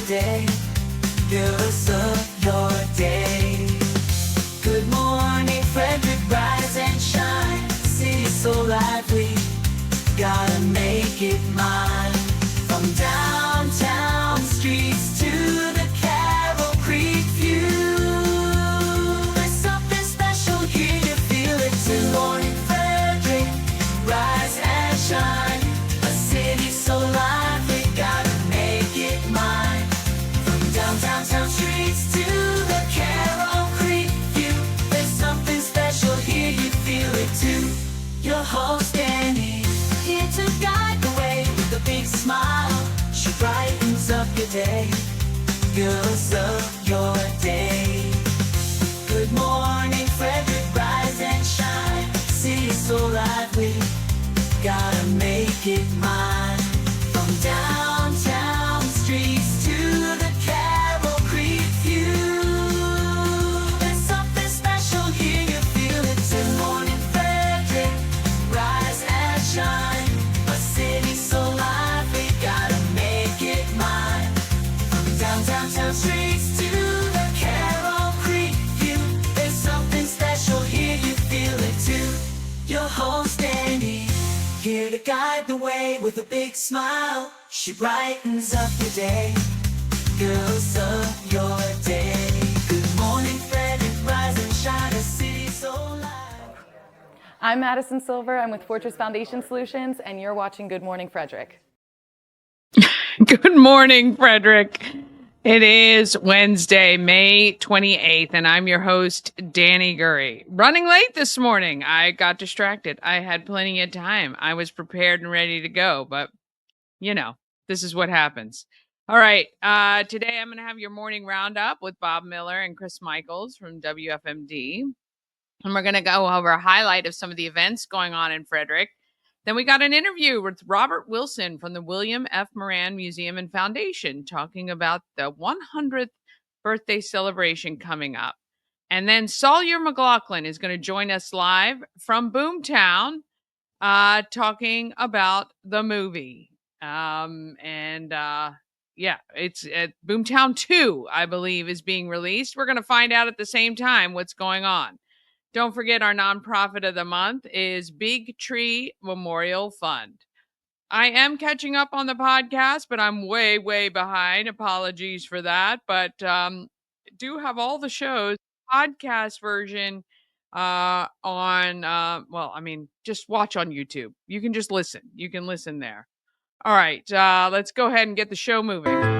day. Fill us up your day. Good morning, Frederick, rise and shine. City so lively, gotta make it mine. From downtown streets to the Carroll Creek view, there's something special here, you feel it too. Good morning, Frederick, rise and shine. A city so lively, gotta make it mine. From downtown streets to the Carroll Creek view, there's something special here, you feel it too. Your host Danny, here to guide the way with a big smile. She brightens up your day, fills up your day. Good morning, Frederick, rise and shine. City so lively, gotta make it mine. From downtown streets to the Carroll Creek view, there's something special here, you feel it too. Good morning, Frederick, rise and shine. A city so lively, gotta make it mine. From downtown streets to the Carroll Creek view, there's something special here, you feel it too. Your host Andy, here to guide the way with a big smile. She brightens up your day, fills up your day. Good morning, Frederick, rise and shine. A city so lively. I'm Madison Silver. I'm with Fortress Foundation Solutions, and you're watching Good Morning Frederick. Good morning, Frederick. It is Wednesday, May 28th, and I'm your host, Danny Gurry. Running late this morning. I got distracted. I had plenty of time. I was prepared and ready to go, but, you know, this is what happens. All right, today I'm going to have your morning roundup with Bob Miller and Chris Michaels from WFMD, and we're going to go over a highlight of some of the events going on in Frederick. Then we got an interview with Robert Wilson from the William F. Moran Museum and Foundation talking about the 100th birthday celebration coming up. And then Salyer McLaughlin is going to join us live from BOOMTOWN talking about the movie. It's BOOMTOWN 2, I believe, is being released. We're going to find out at the same time what's going on. Don't forget, our nonprofit of the month is Big Tree Memorial Fund. I am catching up on the podcast, but I'm way, way behind. Apologies for that. But do have all the shows, podcast version just watch on YouTube. You can just listen. You can listen there. All right, let's go ahead and get the show moving.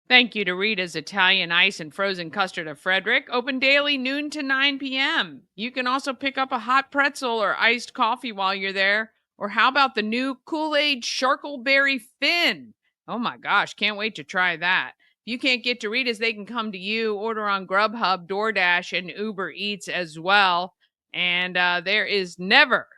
Thank you to Rita's Italian Ice and Frozen Custard of Frederick. Open daily noon to 9 p.m. You can also pick up a hot pretzel or iced coffee while you're there. Or how about the new Kool-Aid Sharkleberry Fin? Oh my gosh, can't wait to try that. If you can't get to Rita's, they can come to you. Order on Grubhub, DoorDash, and Uber Eats as well. And there is never,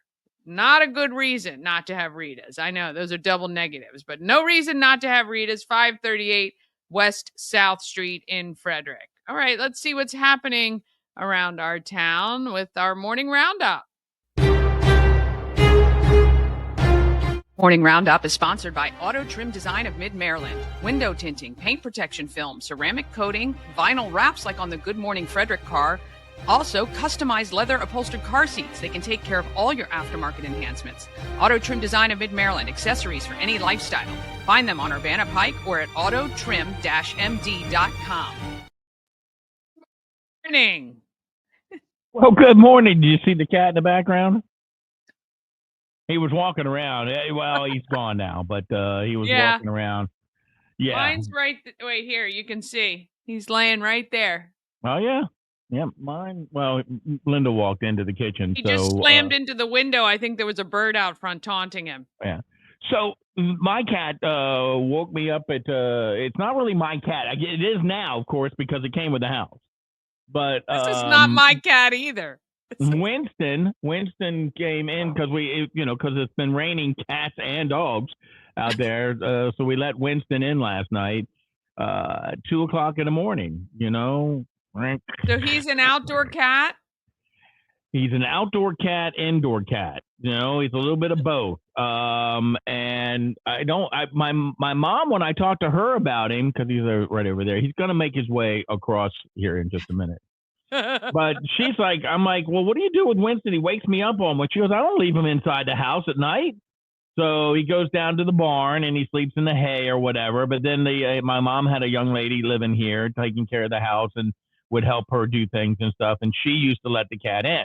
not a good reason not to have Rita's. I know, those are double negatives, but no reason not to have Rita's. 538 West South Street in Frederick. All right, let's see what's happening around our town with our morning roundup. Morning Roundup is sponsored by Auto Trim Design of Mid-Maryland. Window tinting, paint protection film, ceramic coating, vinyl wraps like on the Good Morning Frederick car. Also, customized leather upholstered car seats. They can take care of all your aftermarket enhancements. Auto Trim Design of Mid-Maryland, accessories for any lifestyle. Find them on Urbana Pike or at autotrim-md.com. Morning. Well, good morning. Did you see the cat in the background? He was walking around. Well, he's gone now, but he was walking around. Yeah. Mine's right here. You can see. He's laying right there. Oh, yeah. Yeah, mine. Well, Linda walked into the kitchen, He just so slammed into the window. I think there was a bird out front taunting him. yeah. So my cat woke me up at. It's not really my cat. It is now, of course, because it came with the house. But This is not my cat either. Winston came in because because it's been raining cats and dogs out there. So we let Winston in last night, 2:00 in the morning. So he's an outdoor cat? He's an outdoor cat, indoor cat. He's a little bit of both. And my mom, when I talked to her about him, because he's right over there, he's going to make his way across here in just a minute. But I'm like, well, what do you do with Winston? He wakes me up on what? She goes, I don't leave him inside the house at night. So he goes down to the barn and he sleeps in the hay or whatever. But then my mom had a young lady living here taking care of the house and would help her do things and stuff. And she used to let the cat in.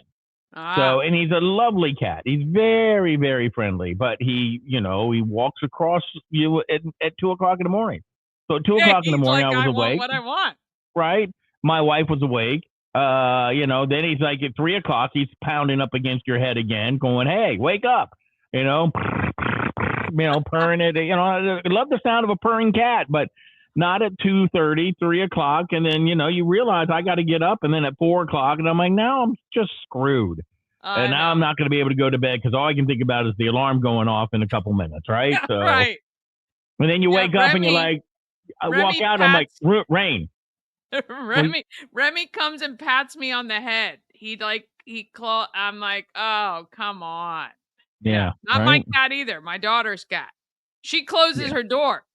So, and he's a lovely cat. He's very, very friendly, but he walks across you at 2:00 in the morning. So at 2:00 in the morning, like, I was awake. What I want. Right. My wife was awake. Then he's like at 3:00, he's pounding up against your head again, going, hey, wake up, purring it. I love the sound of a purring cat, but not at 2:30, 3:00. And then, you realize I got to get up. And then at 4:00, and I'm like, now I'm just screwed. And now I'm not going to be able to go to bed because all I can think about is the alarm going off in a couple minutes. Right. Yeah, so, right. And then you wake up and you're like, I walk out, I'm like, rain. Remy comes and pats me on the head. I'm like, oh, come on. Yeah. Not my cat either. My daughter's cat. She closes her door,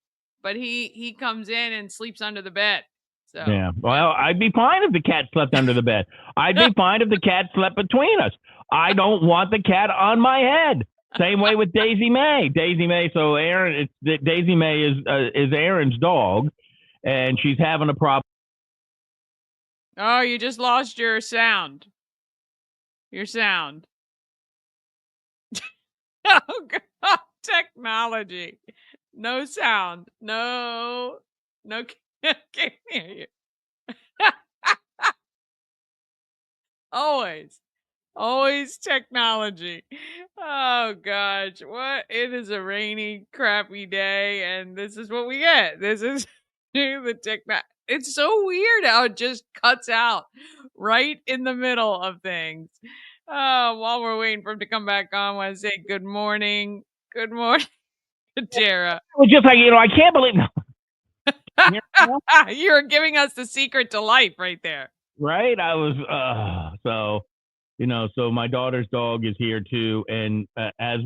but he comes in and sleeps under the bed. So yeah. Well, I'd be fine if the cat slept under the bed. I'd be fine if the cat slept between us. I don't want the cat on my head. Same way with Daisy May. So Daisy May is Aaron's dog, and she's having a problem. Oh, you just lost your sound. Your sound. Oh, God. Technology. No sound. No, can't hear you. Always technology. Oh, gosh. What? It is a rainy, crappy day, and this is what we get. This is the technology. It's so weird how it just cuts out right in the middle of things. While we're waiting for him to come back on, I want to say good morning. Good morning to Tara. It was just like, I can't believe. You're giving us the secret to life right there. Right? I was, so my daughter's dog is here too. And as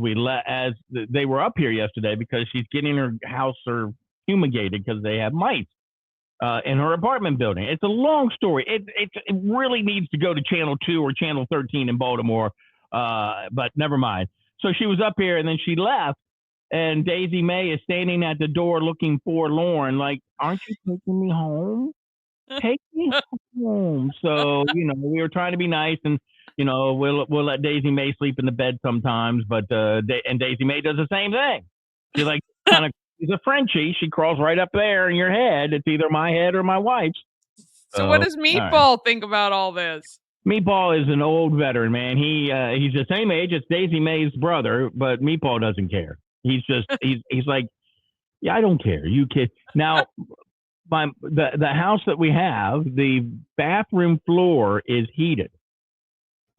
they were up here yesterday because she's getting her house fumigated because they have mice. In her apartment building. It's a long story. It really needs to go to Channel 2 or Channel 13 in Baltimore, but never mind. So she was up here, and then she left, and Daisy May is standing at the door looking forlorn, like, aren't you taking me home? Take me home. So, we were trying to be nice, and, we'll let Daisy May sleep in the bed sometimes, but and Daisy May does the same thing. She, like, kind of she's a Frenchie. She crawls right up there in your head. It's either my head or my wife's. So what does Meatball think about all this? Meatball is an old veteran, man. He's the same age as Daisy May's brother, but Meatball doesn't care. He's just he's like, yeah, I don't care. You kid. Now, the house that we have, the bathroom floor is heated.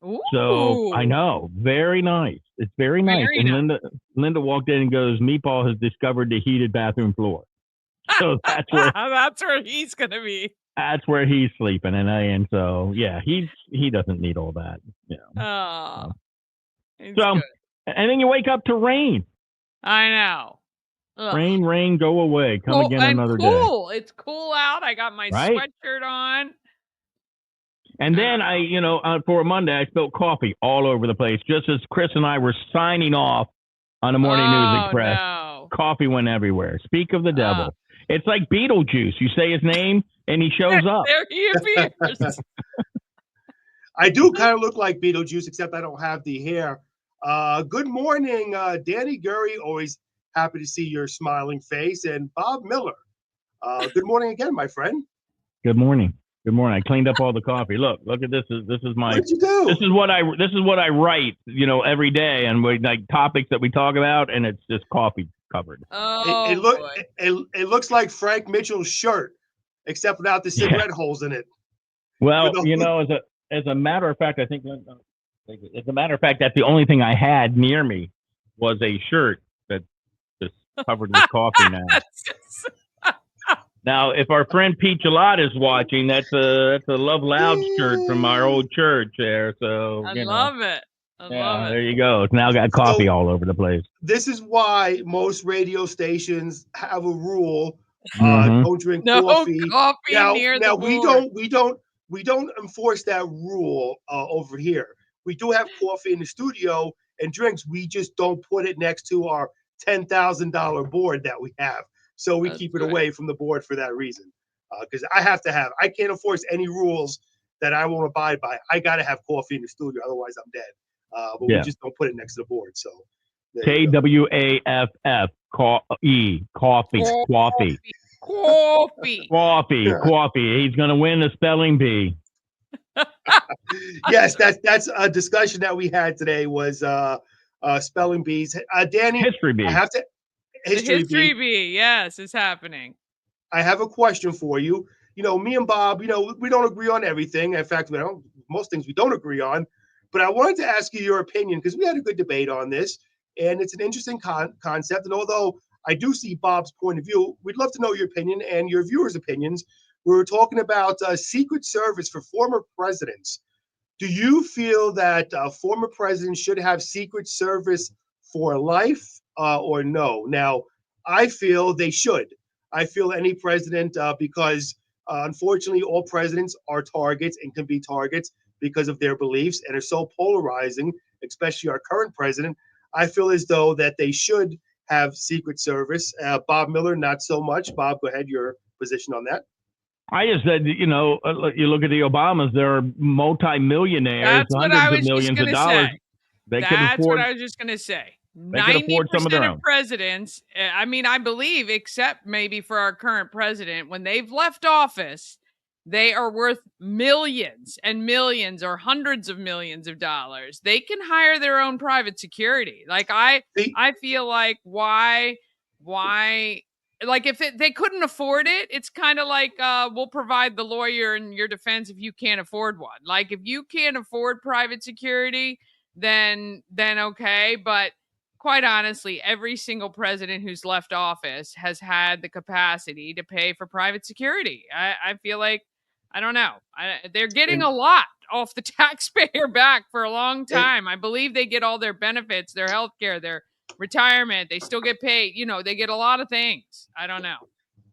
Ooh. So I know, very nice. It's very nice. And Linda walked in and goes, Meatball has discovered the heated bathroom floor. So that's where he's gonna be. That's where he's sleeping, and so yeah, he doesn't need all that. Oh, so good. And then you wake up to rain. I know. Ugh. Rain, go away. Come again another day. It's cool out. I got my sweatshirt on. And then for a Monday, I spilled coffee all over the place. Just as Chris and I were signing off on the Morning News Express, coffee went everywhere. Speak of the devil. It's like Beetlejuice. You say his name, and he shows up. There he appears. I do kind of look like Beetlejuice, except I don't have the hair. Good morning, Danny Gurry. Always happy to see your smiling face. And Bob Miller. Good morning again, my friend. Good morning. Good morning. I cleaned up all the coffee. Look at this. This is my. What'd you do? This is what I write. Every day, and we like topics that we talk about, and it's just coffee covered. It looks like Frank Mitchell's shirt, except without the cigarette holes in it. Well, as a matter of fact, I think as a matter of fact, that's the only thing I had near me was a shirt that's just covered with coffee now. Now, if our friend Pete Gillotte is watching, that's a Love Loud shirt from our old church there. So I love it. I love it. There you go. It's now got coffee all over the place. This is why most radio stations have a rule: don't drink coffee. Near the board. we don't enforce that rule over here. We do have coffee in the studio and drinks. We just don't put it next to our $10,000 board that we have. So we keep it away from the board for that reason. Because I can't enforce any rules that I won't abide by. I got to have coffee in the studio, otherwise I'm dead. But we just don't put it next to the board. So KWAFF, coffee. He's going to win the spelling bee. Yes, that's a discussion that we had today was spelling bees. Danny, history bee. I have to. History bee, yes, is happening. I have a question for you. Me and Bob, we don't agree on everything. In fact, most things we don't agree on. But I wanted to ask you your opinion because we had a good debate on this, and it's an interesting concept. And although I do see Bob's point of view, we'd love to know your opinion and your viewers' opinions. We were talking about Secret Service for former presidents. Do you feel that former presidents should have Secret Service for life or no? Now, I feel they should. I feel any president, because unfortunately, all presidents are targets and can be targets because of their beliefs and are so polarizing, especially our current president. I feel as though that they should have Secret Service. Bob Miller, not so much. Bob, go ahead, your position on that. I just said, you look at the Obamas, they're multi-millionaires, hundreds of millions of dollars. That's what I was just going to say. They can afford some of their own. Presidents, I believe, except maybe for our current president, when they've left office, they are worth millions and millions or hundreds of millions of dollars. They can hire their own private security. Like I feel like why like if they couldn't afford it, it's kind of like we'll provide the lawyer in your defense if you can't afford one. Like if you can't afford private security, then okay, but quite honestly, every single president who's left office has had the capacity to pay for private security. I feel like, I don't know. They're getting a lot off the taxpayer back for a long time. I believe they get all their benefits, their health care, their retirement. They still get paid. They get a lot of things. I don't know.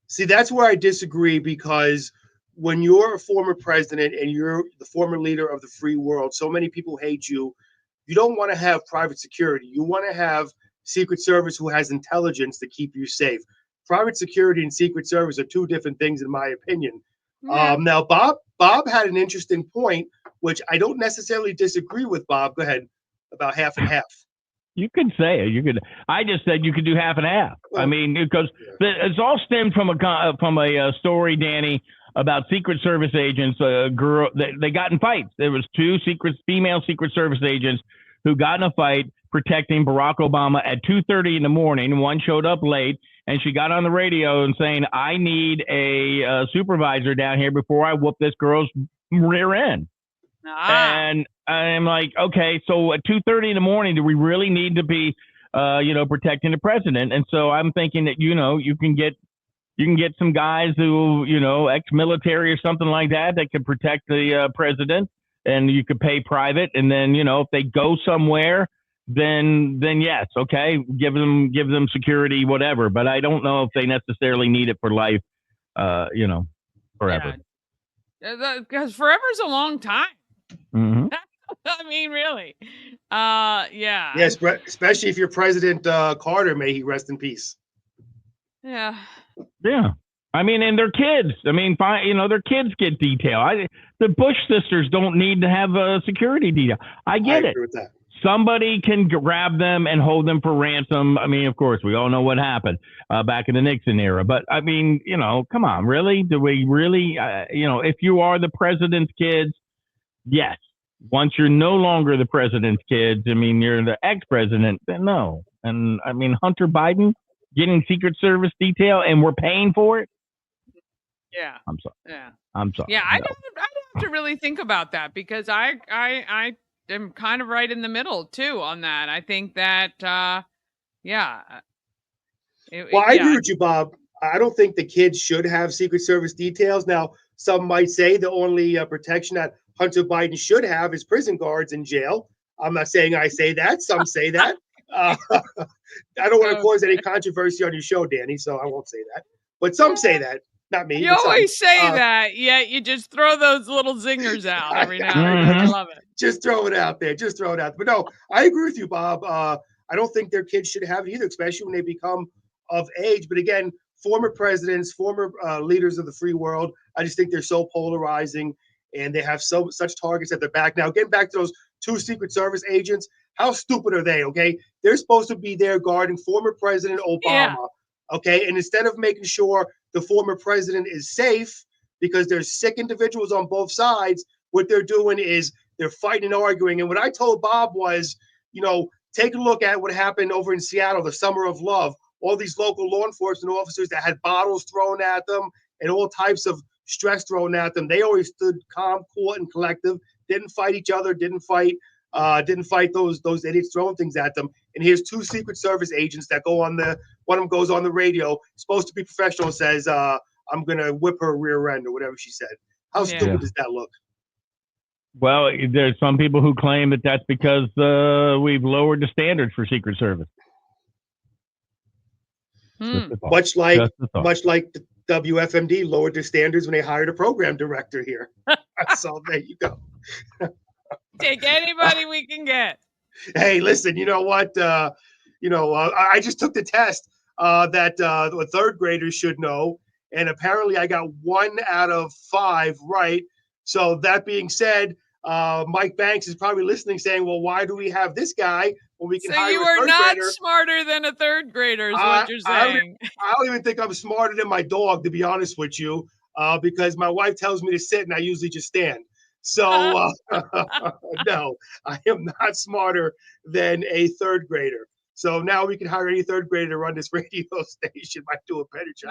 See, that's where I disagree, because when you're a former president and you're the former leader of the free world, so many people hate you. You don't want to have private security. You want to have Secret Service who has intelligence to keep you safe. Private security and Secret Service are two different things, in my opinion. Yeah. Now, Bob had an interesting point, which I don't necessarily disagree with. Bob, go ahead. About half and half. You could say it. I just said you could do half and half. Well, because it's all stemmed from a story, Danny, about Secret Service agents. Girl, they got in fights. There was two female Secret Service agents who got in a fight protecting Barack Obama at 2:30 in the morning. One showed up late, and she got on the radio and saying, "I need a supervisor down here before I whoop this girl's rear end." And I'm like, okay, so at 2:30 in the morning, do we really need to be, protecting the president? And so I'm thinking that, you can get some guys who, ex-military or something like that can protect the president, and you could pay private. And then, if they go somewhere, then yes, okay, give them security, whatever. But I don't know if they necessarily need it for life, forever. Because forever's a long time. Mm-hmm. Really. Yeah. Yes, especially if you're President Carter, may he rest in peace. Yeah. Yeah. And their kids. Their kids get detail. The Bush sisters don't need to have a security detail. I get it. With that. somebody can grab them and hold them for ransom. I mean, of course, we all know what happened back in the Nixon era. But, I mean, come on, really? Do we really, if you are the president's kids, yes. Once you're no longer the president's kids, I mean, you're the ex-president, then no. And, I mean, Hunter Biden getting Secret Service detail and we're paying for it? Yeah. I'm sorry. Yeah. I'm sorry. Yeah, I'd have to really think about that because I am kind of right in the middle too on that. I think that yeah. Well, I agree with you, Bob. I don't think the kids should have Secret Service details. Now, some might say the only protection that Hunter Biden should have is prison guards in jail. I'm not saying I say that. Some say that. I don't want to cause any controversy on your show, Danny, so I won't say that. But some say that. Not me. You always say that, yet you just throw those little zingers out every now and then. I love it. Just throw it out there. Just throw it out there. But no, I agree with you, Bob. I don't think their kids should have it either, especially when they become of age. But again, former presidents, former leaders of the free world, I just think they're so polarizing and they have such targets at their back. Now, getting back to those 2 Secret Service agents, how stupid are they, okay? They're supposed to be there guarding former President Obama, okay? And instead of making sure the former president is safe because there's sick individuals on both sides, what they're doing is they're fighting and arguing. And what I told Bob was, take a look at what happened over in Seattle, the Summer of Love. All these local law enforcement officers that had bottles thrown at them and all types of stress thrown at them. They always stood calm, cool, and collective, didn't fight each other, didn't fight those idiots throwing things at them. And here's 2 Secret Service agents that go on one of them goes on the radio, supposed to be professional, and says, I'm going to whip her rear end or whatever she said. How stupid does that look? Well, there's some people who claim that that's because we've lowered the standards for Secret Service. Much like the WFMD lowered their standards when they hired a program director here. So there you go. Take anybody we can get. Hey, listen, you know what? I just took the test that the 3rd graders should know. And apparently I got 1 out of 5 right. So that being said, Mike Banks is probably listening saying, well, why do we have this guy when we can hire a 3rd grader? So you are not smarter than a 3rd grader is what you're saying. I don't even think I'm smarter than my dog, to be honest with you, because my wife tells me to sit and I usually just stand. So no, I am not smarter than a 3rd grader. So now we can hire any 3rd grader to run this radio station. Might do a better job.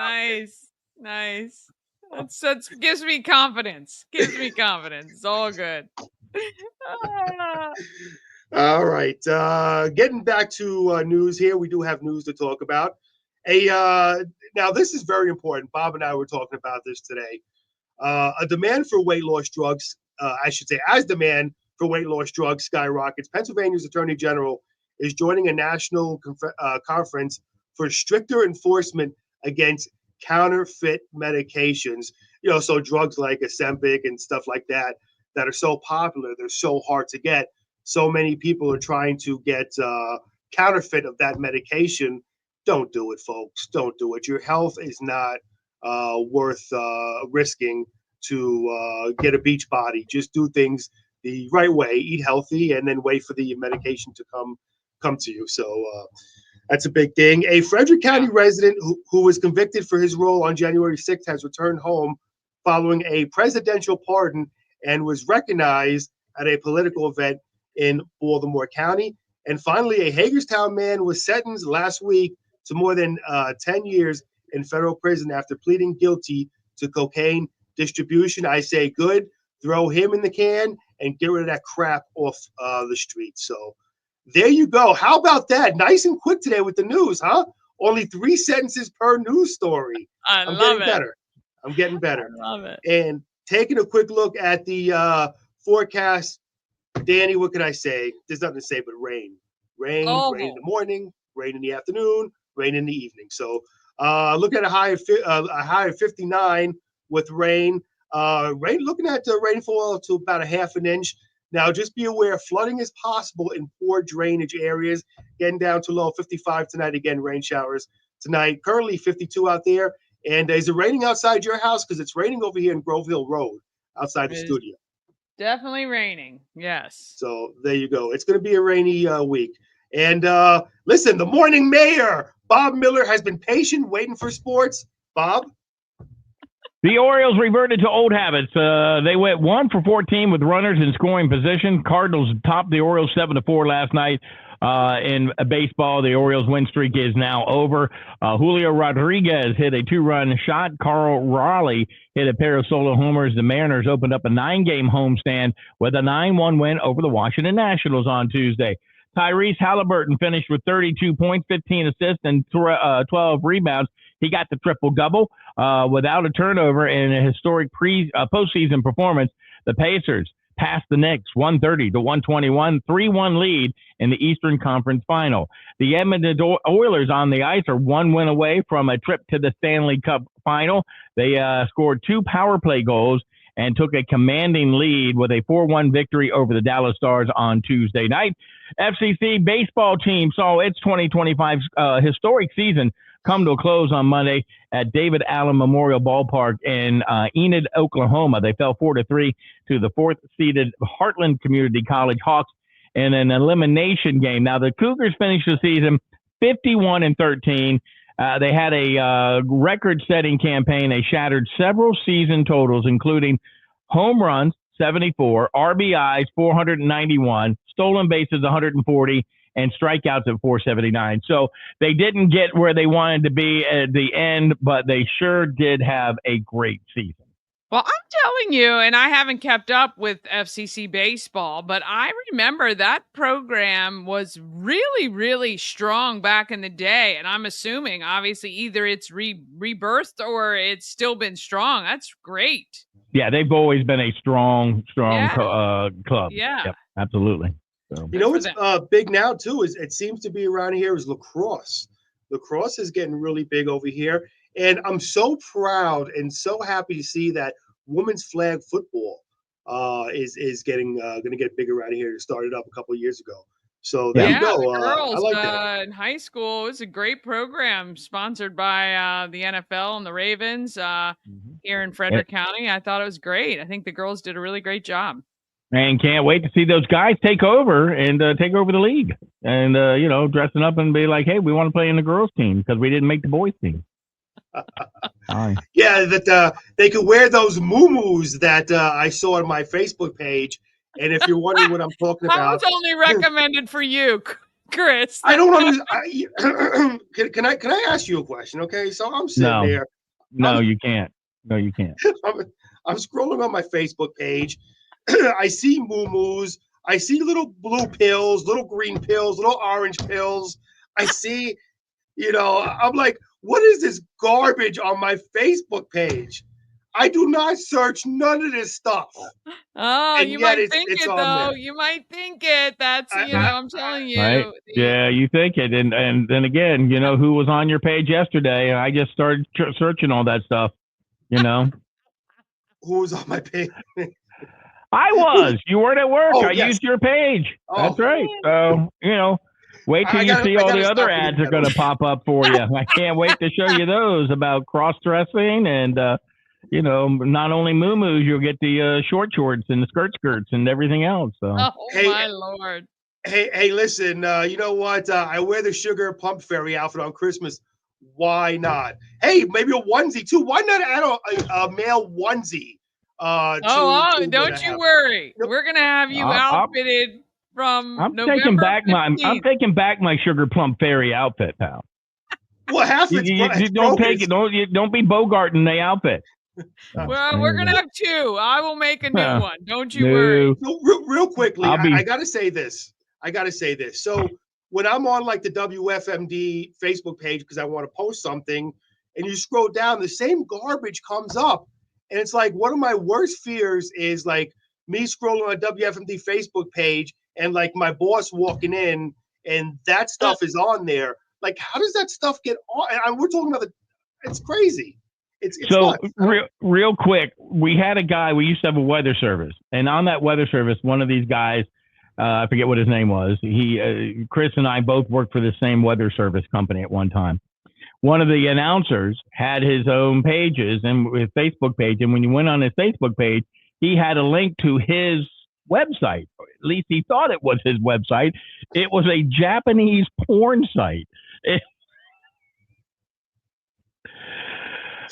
Nice. That gives me confidence. It's all good. All right. Getting back to news here. We do have news to talk about. Now, this is very important. Bob and I were talking about this today. A demand for weight loss drugs, as demand for weight loss drugs skyrockets, Pennsylvania's Attorney General is joining a national conference for stricter enforcement against counterfeit medications. So drugs like Ozempic and stuff like that are so popular, they're so hard to get. So many people are trying to get counterfeit of that medication. Don't do it, folks. Don't do it. Your health is not worth risking to get a beach body. Just do things the right way. Eat healthy, and then wait for the medication to come to you. So that's a big thing. A Frederick County resident who was convicted for his role on January 6th has returned home following a presidential pardon and was recognized at a political event in Baltimore County. And finally, a Hagerstown man was sentenced last week to more than 10 years in federal prison after pleading guilty to cocaine distribution. I say good. Throw him in the can and get rid of that crap off the street. So there you go. How about that? Nice and quick today with the news, huh? Only 3 sentences per news story. I'm getting better. I love it. And taking a quick look at the forecast, Danny, what can I say? There's nothing to say but rain. Rain in the morning, rain in the afternoon, rain in the evening. So look at a high of 59 with rain. Looking at the rainfall to about a half an inch. Now, just be aware, flooding is possible in poor drainage areas. Getting down to low 55 tonight. Again, rain showers tonight. Currently 52 out there. And is it raining outside your house? Because it's raining over here in Grove Hill Road outside the studio. Definitely raining. Yes. So there you go. It's going to be a rainy week. And listen, the morning mayor, Bob Miller, has been patient waiting for sports. Bob? The Orioles reverted to old habits. They went 1 for 14 with runners in scoring position. Cardinals topped the Orioles 7-4 last night. In baseball, the Orioles win streak is now over. Julio Rodriguez hit a 2-run shot. Carl Raleigh hit a pair of solo homers. The Mariners opened up a 9-game homestand with a 9-1 win over the Washington Nationals on Tuesday. Tyrese Halliburton finished with 32 points, 15 assists, and 12 rebounds. He got the triple-double without a turnover in a historic postseason performance. The Pacers passed the Knicks 130-121, 3-1 lead in the Eastern Conference Final. The Edmonton Oilers on the ice are 1 win away from a trip to the Stanley Cup Final. They scored 2 power play goals and took a commanding lead with a 4-1 victory over the Dallas Stars on Tuesday night. FCC baseball team saw its 2025 historic season come to a close on Monday at David Allen Memorial Ballpark in Enid, Oklahoma. They fell 4-3 to the 4th-seeded Heartland Community College Hawks in an elimination game. Now, the Cougars finished the season 51-13. They had a record-setting campaign. They shattered several season totals, including home runs, 74, RBIs, 491, stolen bases, 140, and strikeouts at 479. So they didn't get where they wanted to be at the end, but they sure did have a great season. Well, I'm telling you, and I haven't kept up with FCC baseball, but I remember that program was really, really strong back in the day. And I'm assuming, obviously, either it's rebirthed or it's still been strong. That's great. Yeah, they've always been a strong club. Yeah. Yep, absolutely. So. You know what's big now, too, is it seems to be around here is lacrosse. Lacrosse is getting really big over here. And I'm so proud and so happy to see that women's flag football is getting going to get bigger around here. It started up a couple of years ago. So there you go. The girls I like that. in high school, it was a great program sponsored by the NFL and the Ravens here in Frederick County. I thought it was great. I think the girls did a really great job. And can't wait to see those guys take over the league and, dressing up and be like, hey, we want to play in the girls team because we didn't make the boys team. Yeah, that they could wear those muumuus that I saw on my Facebook page. And if you're wondering what I'm talking about, that was only recommended for you, Chris. I don't understand. Can I ask you a question? Okay, so I'm sitting there. No, you can't. No, you can't. I'm scrolling on my Facebook page. I see muumuus. I see little blue pills, little green pills, little orange pills. I see, I'm like, what is this garbage on my Facebook page? I do not search none of this stuff. Oh, and you might think it, though. You might think it. That's, I'm telling you. Right? Yeah, you think it. And then again, who was on your page yesterday? I just started searching all that stuff, Who was on my page? I was. You weren't at work. I used your page. That's right. So, wait till you see all the other ads are going to pop up for you. I can't wait to show you those about cross-dressing and, not only muumuus, you'll get the short shorts and the skirts and everything else. So. Oh, my Lord. Hey, listen, you know what? I wear the Sugar Pump Fairy outfit on Christmas. Why not? Hey, maybe a onesie, too. Why not add a male onesie? Don't you worry. We're gonna have you outfitted from November. I'm taking back my Sugar Plum Fairy outfit, pal. Well, half it's you don't take it. Don't be bogarting the outfit. Well, we're gonna have 2. I will make a new one. Don't you worry. So, real quickly, I gotta say this. So when I'm on like the WFMD Facebook page because I want to post something, and you scroll down, the same garbage comes up. And it's like one of my worst fears is like me scrolling on a WFMD Facebook page and like my boss walking in and that stuff is on there. Like, how does that stuff get on? And we're talking about it's crazy. It's so real quick. We had a guy, we used to have a weather service, and on that weather service, one of these guys, I forget what his name was. Chris and I both worked for the same weather service company at one time. One of the announcers had his own pages and his Facebook page. And when you went on his Facebook page, he had a link to his website. At least he thought it was his website. It was a Japanese porn site. It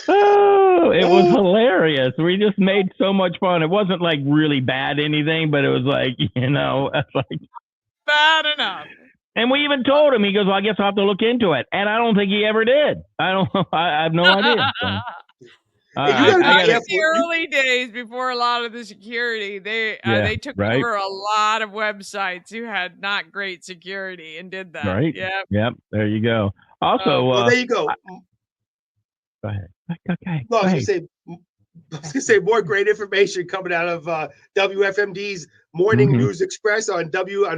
was hilarious. We just made so much fun. It wasn't like really bad anything, but it was like, it's like bad enough. And we even told him, he goes, well, I guess I'll have to look into it. And I don't think he ever did. I have no idea. So. The early days before a lot of the security, they took over a lot of websites who had not great security and did that. Right. Yep. There you go. Also, there you go. Go ahead. Okay. No, I was gonna say more great information coming out of WFMD's Morning News Express on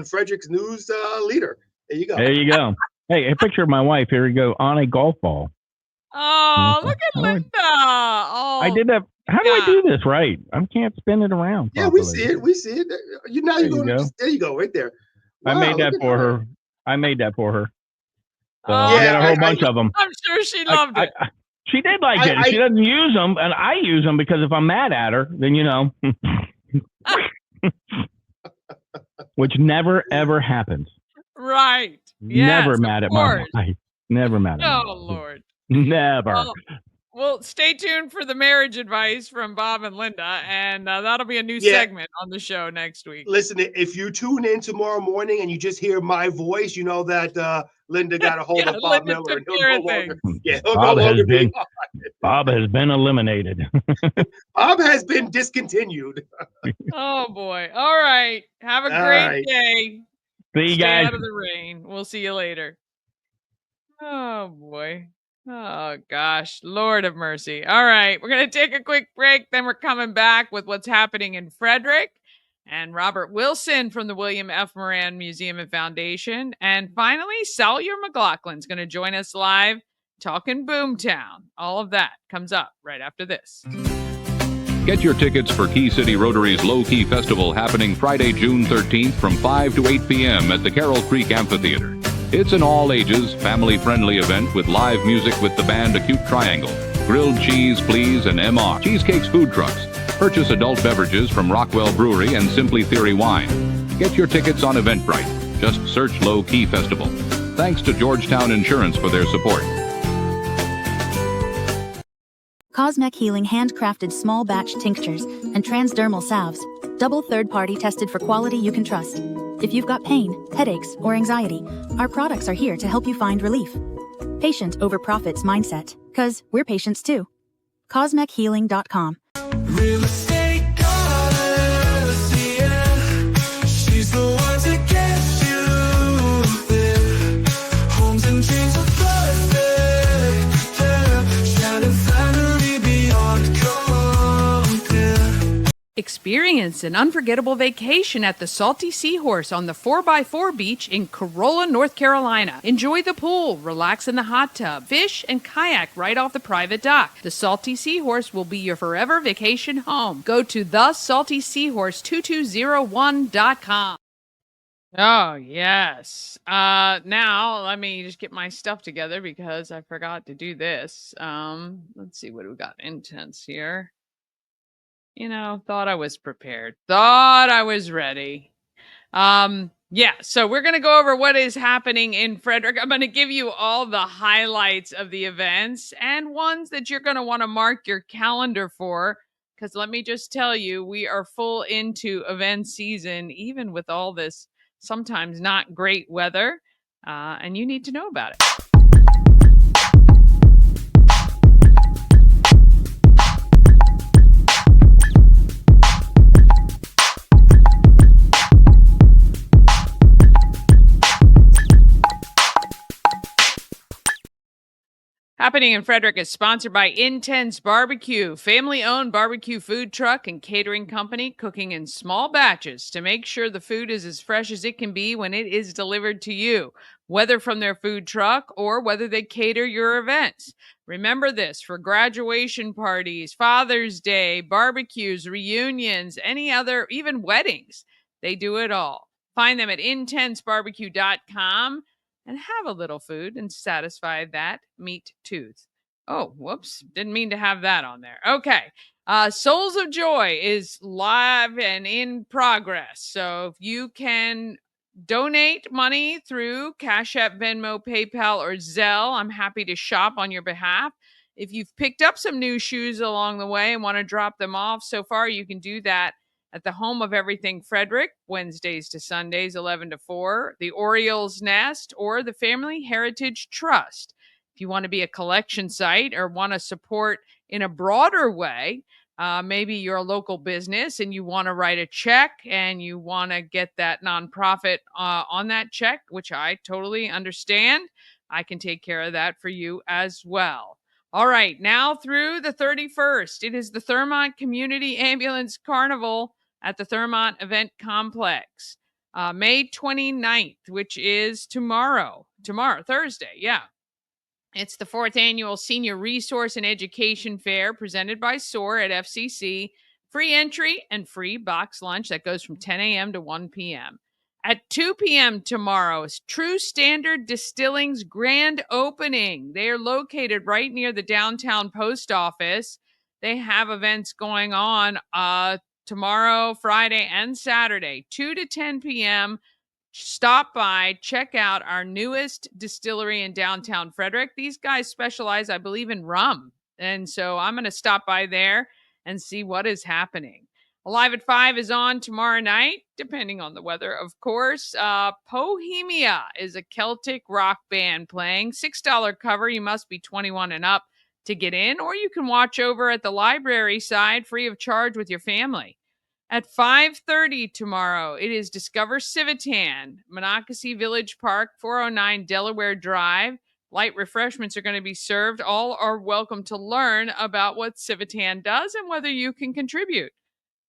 Frederick's News Leader. There you go. There you go. Hey, a picture of my wife. Here we go on a golf ball. Oh, look at Linda. Oh, I did that. How do I do this right? I can't spin it around properly. Yeah, we see it. We see it. There you go, right there. Wow, I made that for her. So I got a whole bunch of them. I'm sure she loved it. She did like it. She doesn't use them, and I use them because if I'm mad at her, then which never ever happens. Right. Never mad at my wife. Never mad at my wife. Oh Lord. Never. Well, stay tuned for the marriage advice from Bob and Linda, and that'll be a new segment on the show next week. Listen, if you tune in tomorrow morning and you just hear my voice, you know that Linda got a hold of Bob Miller. And Bob has been eliminated. Bob has been discontinued. Oh boy! All right, have a great day. See you guys. Stay out of the rain. We'll see you later. Oh boy. Oh gosh, Lord of mercy. All right, we're going to take a quick break. Then we're coming back with what's happening in Frederick and Robert Wilson from the William F. Moran Museum and Foundation. And finally, Salyer McLaughlin's going to join us live talking BOOMTOWN. All of that comes up right after this. Get your tickets for Key City Rotary's Low Key Festival happening Friday, June 13th from 5 to 8 p.m. at the Carroll Creek Amphitheater. It's an all-ages, family-friendly event with live music with the band Acute Triangle, grilled cheese, please, and MR, Cheesecake's food trucks. Purchase adult beverages from Rockwell Brewery and Simply Theory Wine. Get your tickets on Eventbrite. Just search Low Key Festival. Thanks to Georgetown Insurance for their support. Cosmec Healing handcrafted small batch tinctures and transdermal salves. Double third-party tested for quality you can trust. If you've got pain, headaches, or anxiety, our products are here to help you find relief. Patient over profits mindset, 'cause we're patients too. CosmecHealing.com. Real estate goddess, yeah. She's the one to get you there. Homes and dreams are perfect, yeah. Shining family beyond compare. Experience an unforgettable vacation at the Salty Seahorse on the 4x4 beach in Corolla, North Carolina. Enjoy the pool, relax in the hot tub, fish, and kayak right off the private dock. The Salty Seahorse will be your forever vacation home. Go to thesaltyseahorse2201.com. Oh, yes. Now, let me just get my stuff together because I forgot to do this. Let's see what we got. Intense here. Thought I was prepared. Thought I was ready. So we're going to go over what is happening in Frederick. I'm going to give you all the highlights of the events and ones that you're going to want to mark your calendar for. Because let me just tell you, we are full into event season, even with all this sometimes not great weather. And you need to know about it. Happening in Frederick is sponsored by Intense Barbecue, family-owned barbecue food truck and catering company cooking in small batches to make sure the food is as fresh as it can be when it is delivered to you, whether from their food truck or whether they cater your events. Remember this, for graduation parties, Father's Day, barbecues, reunions, any other, even weddings, they do it all. Find them at intensebarbecue.com. and have a little food and satisfy that meat tooth. Oh, whoops. Didn't mean to have that on there. Okay. Souls of Joy is live and in progress. So if you can donate money through Cash App, Venmo, PayPal, or Zelle, I'm happy to shop on your behalf. If you've picked up some new shoes along the way and want to drop them off so far, you can do that at the Home of Everything Frederick, Wednesdays to Sundays, 11 to 4, the Orioles Nest, or the Family Heritage Trust. If you want to be a collection site or want to support in a broader way, maybe you're a local business and you want to write a check and you want to get that nonprofit on that check, which I totally understand. I can take care of that for you as well. All right, now through the 31st, it is the Thurmont Community Ambulance Carnival at the Thurmont Event Complex. May 29th, which is tomorrow, Thursday, yeah. It's the 4th annual Senior Resource and Education Fair presented by SOAR at FCC. Free entry and free box lunch that goes from 10 a.m. to 1 p.m. At 2 p.m. tomorrow is True Standard Distilling's grand opening. They are located right near the downtown post office. They have events going on tomorrow, Friday, and Saturday, 2 to 10 p.m. Stop by, check out our newest distillery in downtown Frederick. These guys specialize, I believe, in rum. And so I'm going to stop by there and see what is happening. Alive at 5 is on tomorrow night, depending on the weather, of course. Bohemia is a Celtic rock band playing. $6 cover. You must be 21 and up to get in, or you can watch over at the library side free of charge with your family. At 5:30 tomorrow, it is Discover Civitan, Monocacy Village Park, 409 Delaware Drive. Light refreshments are going to be served. All are welcome to learn about what Civitan does and whether you can contribute.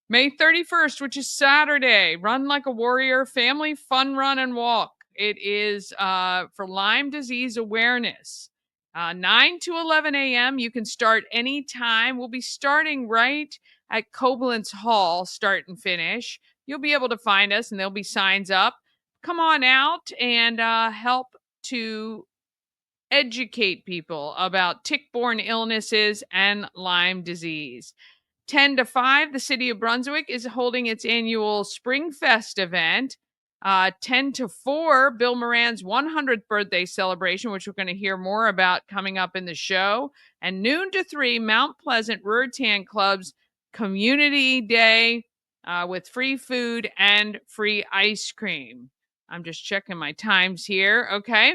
May 31st, which is Saturday, Run Like a Warrior Family Fun Run and Walk. It is for Lyme disease awareness. 9 to 11 a.m. You can start anytime. We'll be starting right at Koblenz Hall, start and finish. You'll be able to find us, and there'll be signs up. Come on out and help to educate people about tick-borne illnesses and Lyme disease. 10 to 5, the City of Brunswick is holding its annual Spring Fest event. 10 to 4, Bill Moran's 100th birthday celebration, which we're going to hear more about coming up in the show. And noon to 3, Mount Pleasant Ruritan Club's Community Day with free food and free ice cream. I'm just checking my times here. Okay.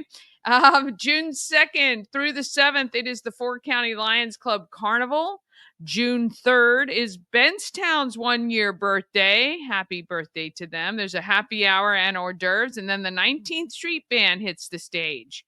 June 2nd through the 7th, it is the 4 County Lions Club Carnival. June 3rd is Bentstown's 1-year birthday. Happy birthday to them. There's a happy hour and hors d'oeuvres, and then the 19th Street Band hits the stage.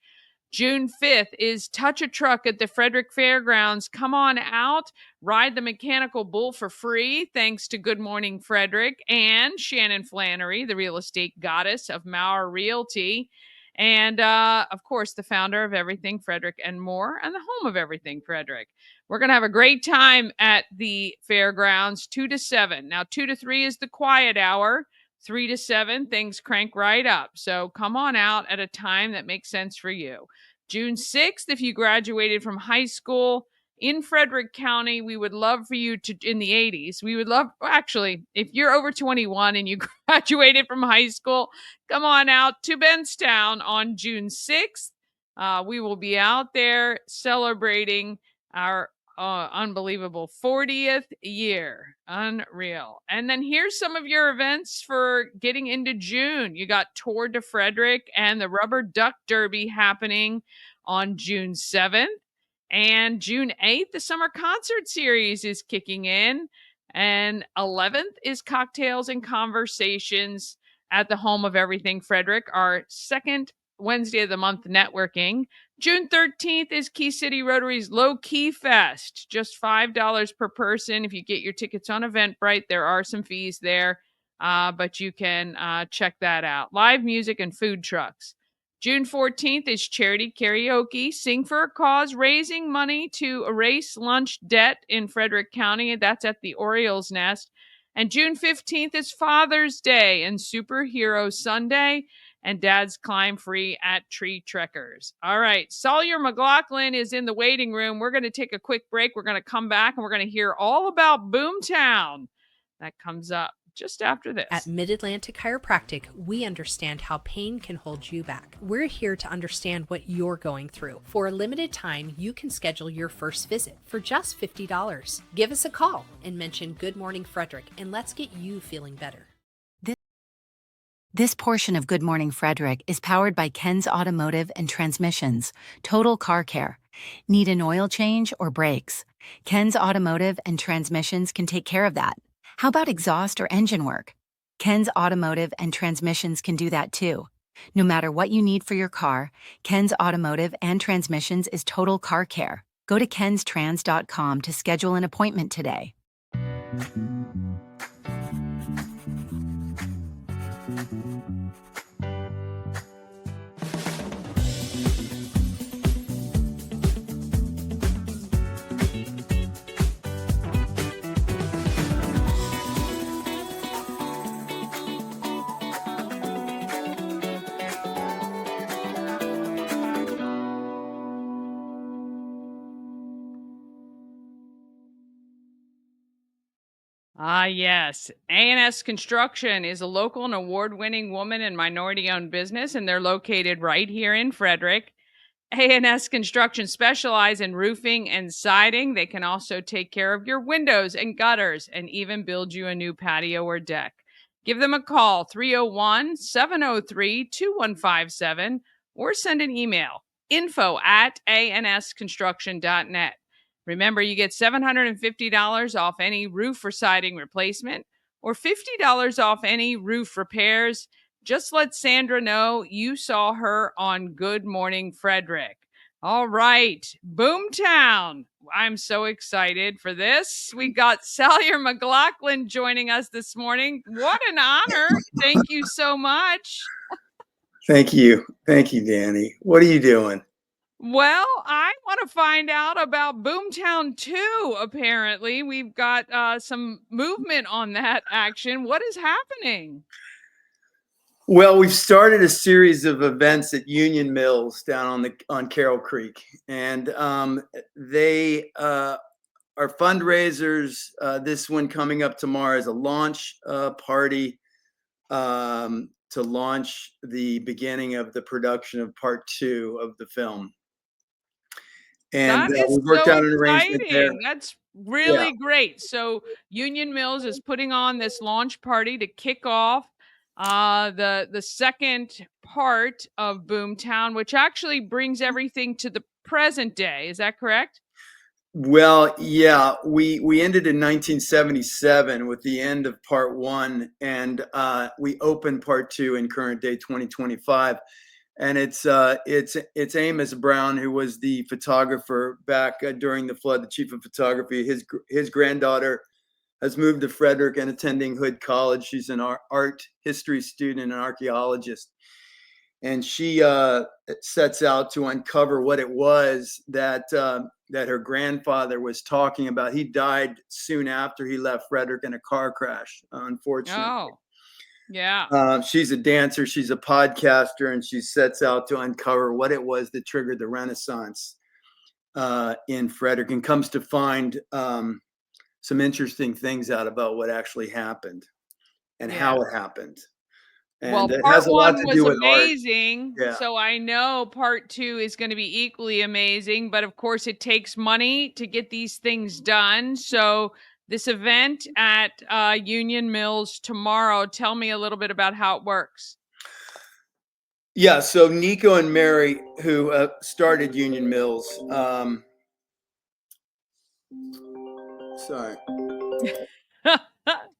June 5th is Touch a Truck at the Frederick Fairgrounds. Come on out, ride the mechanical bull for free, thanks to Good Morning Frederick and Shannon Flannery, the real estate goddess of Maurer Realty. And, of course, the founder of Everything Frederick and more, and the home of Everything Frederick. We're going to have a great time at the fairgrounds, 2 to 7. Now, 2 to 3 is the quiet hour. 3 to 7, things crank right up. So come on out at a time that makes sense for you. June 6th, if you graduated from high school in Frederick County, we would love for you to, in the 80s, we would love, actually, if you're over 21 and you graduated from high school, come on out to Bentstown on June 6th. We will be out there celebrating our unbelievable 40th year. Unreal. And then here's some of your events for getting into June. You got Tour de Frederick and the Rubber Duck Derby happening on June 7th. And June 8th, the Summer Concert Series is kicking in. And 11th is Cocktails and Conversations at the home of Everything Frederick, our second Wednesday of the month networking. June 13th is Key City Rotary's Low Key Fest. Just $5 per person. If you get your tickets on Eventbrite, there are some fees there, but you can check that out. Live music and food trucks. June 14th is Charity Karaoke, Sing for a Cause, raising money to erase lunch debt in Frederick County. That's at the Orioles Nest. And June 15th is Father's Day and Superhero Sunday. and Dad's Climb Free at Tree Trekkers. All right, Salyer McLaughlin is in the waiting room. We're going to take a quick break. We're going to come back and we're going to hear all about BOOMTOWN. That comes up just after this. At Mid-Atlantic Chiropractic, we understand how pain can hold you back. We're here to understand what you're going through. For a limited time, you can schedule your first visit for just $50. Give us a call and mention Good Morning Frederick, and let's get you feeling better. This portion of Good Morning Frederick is powered by Ken's Automotive and Transmissions, Total Car Care. Need an oil change or brakes? Ken's Automotive and Transmissions can take care of that. How about exhaust or engine work? Ken's Automotive and Transmissions can do that too. No matter what you need for your car, Ken's Automotive and Transmissions is Total Car Care. Go to kenstrans.com to schedule an appointment today. Ah, yes. A&S Construction is a local and award-winning woman and minority-owned business, and they're located right here in Frederick. A&S Construction specialize in roofing and siding. They can also take care of your windows and gutters and even build you a new patio or deck. Give them a call, 301-703-2157, or send an email, info@ansconstruction.net. Remember, you get $750 off any roof or siding replacement or $50 off any roof repairs. Just let Sandra know you saw her on Good Morning Frederick. All right, BOOMTOWN. I'm so excited for this. We got Salyer McLaughlin joining us this morning. What an honor. Thank you so much. Thank you. Thank you, Danny. What are you doing? Well, I want to find out about BOOMTOWN 2, apparently. We've got some movement on that action. What is happening? Well, we've started a series of events at Union Mills down on Carroll Creek, and they are fundraisers. This one coming up tomorrow is a launch party to launch the beginning of the production of part 2 of the film. And That is we worked so out an arrangement there. exciting. That's really great. So Union Mills is putting on this launch party to kick off the second part of BOOMTOWN, which actually brings everything to the present day. Is that correct? Well, yeah, we ended in 1977 with the end of part 1, and we opened part 2 in current day 2025. And it's Amos Brown, who was the photographer back during the flood, the chief of photography. His granddaughter has moved to Frederick and attending Hood College. She's an art history student and an archaeologist. And she sets out to uncover what it was that her grandfather was talking about. He died soon after he left Frederick in a car crash, unfortunately. Oh, yeah. She's a dancer, she's a podcaster, and she sets out to uncover what it was that triggered the Renaissance in Frederick, and comes to find some interesting things out about what actually happened and how it happened. And well, it part has a lot 1 to was do with amazing. art. Yeah. So I know part 2 is going to be equally amazing. But of course, it takes money to get these things done. So this event at Union Mills tomorrow, tell me a little bit about how it works. Yeah, so Nico and Mary, who started Union Mills, sorry.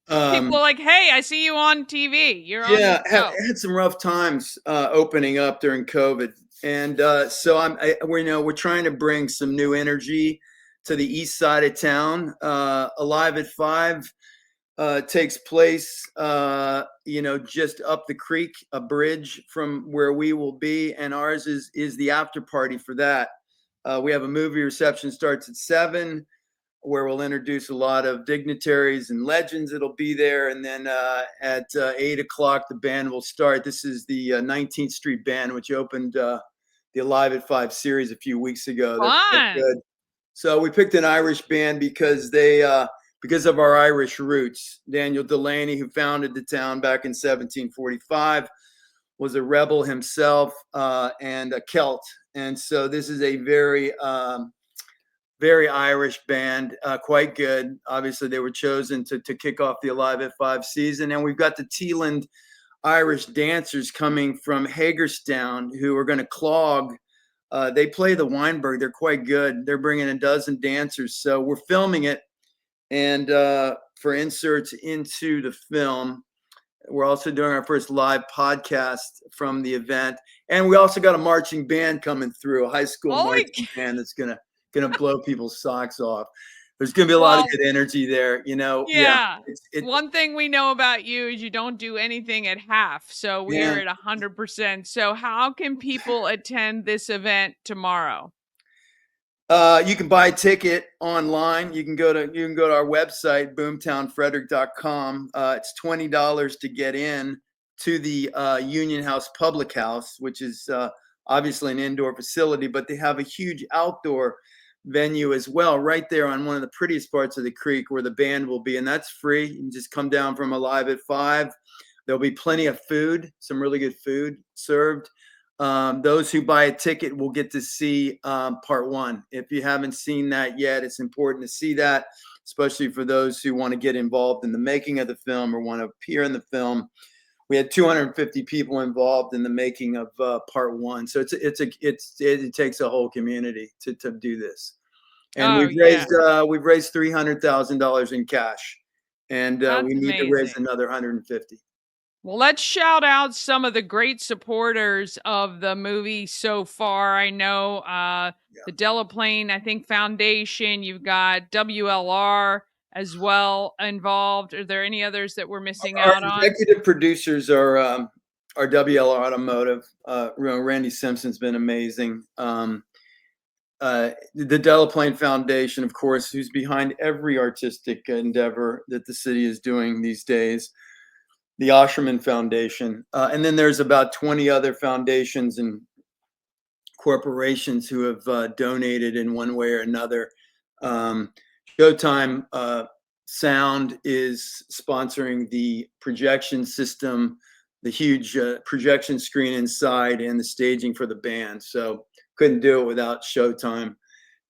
People are like, hey, I see you on TV. You're on Yeah, the show. had some rough times opening up during COVID, and so we're trying to bring some new energy to the east side of town. Alive at 5 takes place, just up the creek, a bridge from where we will be, and ours is the after party for that. We have a movie reception, starts at 7. where we'll introduce a lot of dignitaries and legends that'll be there. And then at 8 o'clock, the band will start. This is the 19th Street Band, which opened the Alive at 5 series a few weeks ago. They're good. So we picked an Irish band because because of our Irish roots. Daniel Delaney, who founded the town back in 1745, was a rebel himself and a Celt. And so this is a very Irish band, quite good. Obviously, they were chosen to kick off the Alive at 5 season. And we've got the Teeland Irish dancers coming from Hagerstown who are going to clog. They play the Weinberg. They're quite good. They're bringing a dozen dancers. So we're filming it. And for inserts into the film, we're also doing our first live podcast from the event. And we also got a marching band coming through, a high school marching band that's going to blow people's socks off. There's going to be a lot of good energy there, you know. Yeah. One thing we know about you is you don't do anything at half. So we are at 100%. So how can people attend this event tomorrow? You can buy a ticket online. You can go to our website, BOOMTOWNFrederick.com. It's $20 to get in to the Union House Public House, which is obviously an indoor facility, but they have a huge outdoor venue as well, right there on one of the prettiest parts of the creek where the band will be, and that's free. You can just come down from Alive at 5. There'll be plenty of food, some really good food served. Those who buy a ticket will get to see part 1. If you haven't seen that yet, it's important to see that, especially for those who want to get involved in the making of the film or want to appear in the film. We had 250 people involved in the making of part 1, so it takes a whole community to do this. And we've raised $300,000 in cash, and we need to raise another 150. Well, let's shout out some of the great supporters of the movie so far. I know the Delaplane, I think, Foundation. You've got WLR as well involved. Are there any others that we're missing out on? Our executive producers are WLR Automotive. Randy Simpson's been amazing. The Delaplane Foundation, of course, who's behind every artistic endeavor that the city is doing these days. The Osherman Foundation. And then there's about 20 other foundations and corporations who have donated in one way or another. Showtime Sound is sponsoring the projection system, the huge projection screen inside, and the staging for the band. So couldn't do it without Showtime.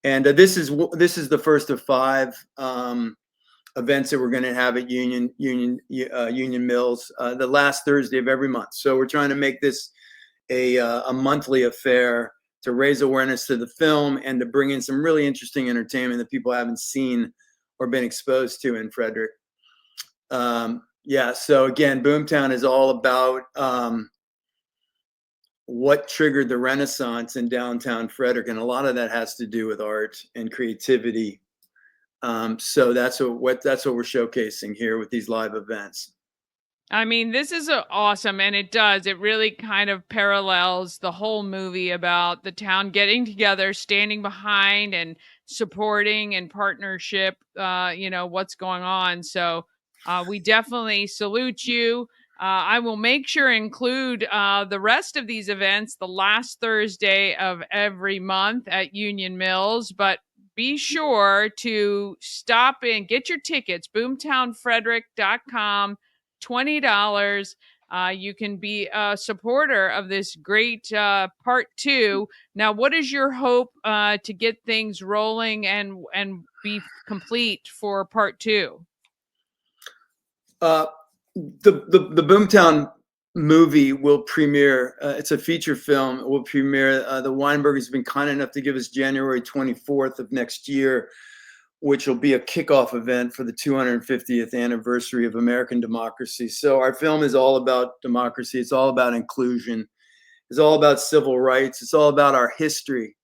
And this is the first of 5 events that we're going to have at Union Mills the last Thursday of every month. So we're trying to make this a monthly affair to raise awareness to the film and to bring in some really interesting entertainment that people haven't seen or been exposed to in Frederick. So again, BOOMTOWN is all about what triggered the Renaissance in downtown Frederick, and a lot of that has to do with art and creativity. So that's what we're showcasing here with these live events. I mean, this is awesome, and it really kind of parallels the whole movie about the town getting together, standing behind and supporting and partnership, what's going on. So we definitely salute you. I will make sure to include the rest of these events the last Thursday of every month at Union Mills, but be sure to stop and get your tickets, boomtownfrederick.com, $20. You can be a supporter of this great part 2. Now, what is your hope to get things rolling and be complete for part 2? The BOOMTOWN movie will premiere. It's a feature film. It will premiere. The Weinberg has been kind enough to give us January 24th of next year, which will be a kickoff event for the 250th anniversary of American democracy. So our film is all about democracy. It's all about inclusion. It's all about civil rights. It's all about our history.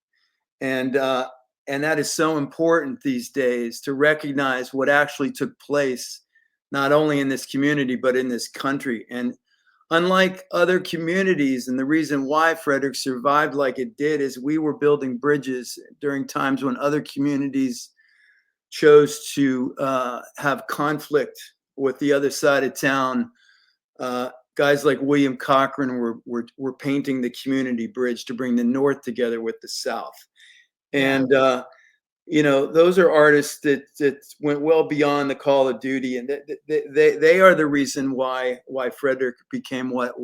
And that is so important these days, to recognize what actually took place, not only in this community, but in this country. And unlike other communities, and the reason why Frederick survived like it did is we were building bridges during times when other communities chose to have conflict with the other side of town. Guys like William Cochran were painting the community bridge to bring the North together with the South. And those are artists that went well beyond the call of duty, and they are the reason why Frederick became what